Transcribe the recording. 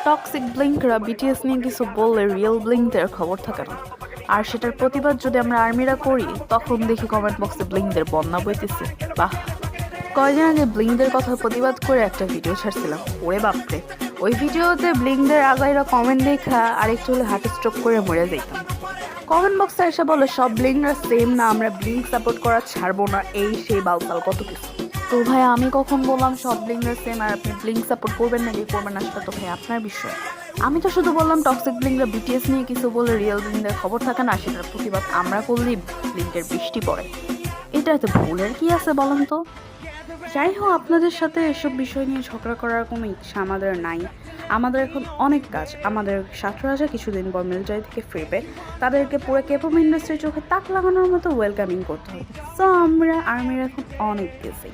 Toxic ব্লিঙ্করা BTS নিয়ে কিছু বললে রিয়েল ব্লিঙ্কদের খবর থাকে না, আর সেটার প্রতিবাদ যদি আমরা আর্মিরা করি তখন দেখি কমেন্ট বক্সে ব্লিঙ্কদের বন্যা বইতেছে। বাহ, কয়দিন আগে ব্লিঙ্কদের কথা প্রতিবাদ করে একটা ভিডিও ছাড়ছিলাম, ওরে বাপরে, ওই ভিডিওতে ব্লিঙ্কদের আগাইরা কমেন্ট দেখা আরেকটু হলে হার্ট স্ট্রোক করে মরে যেতাম। কমেন্ট বক্সে এসে বলে সব ব্লিঙ্করা সেম না, আমরা ব্লিঙ্ক সাপোর্ট করা ছাড়বো না, এই সেই বালতাল কত কিছু। তো ভাই আমি কখন বললাম সব ব্লিঙ্করা সেম আর আপনি ব্লিঙ্ক সাপোর্ট করবেন নাকি করবেন না সেটা তো ভাই আপনার বিষয়। আমি তো শুধু বললাম টক্সিক ব্লিঙ্করা বিটিএস নিয়ে কিছু বলে রিয়েল ব্লিঙ্কদের খবর থাকে না, সেটার প্রতিবাদ আমরা করলেই ব্লিঙ্কের বৃষ্টি পড়ে। এটা এত ভুলের কি আছে বলেন তো? যাই হোক, আপনাদের সাথে এসব বিষয় নিয়ে ঝগড়া করার কোনো ইচ্ছা আমাদের নাই। আমাদের এখন অনেক কাজ। আমাদের ছাত্ররা কিছুদিন পর মিলিটারি থেকে ফিরবে, তাদেরকে পুরো কেপম ইন্ডাস্ট্রির চোখে তাক লাগানোর মতো ওয়েলকামিং করতে হবে। সো আমরা আর্মির এখন অনেক বিজি।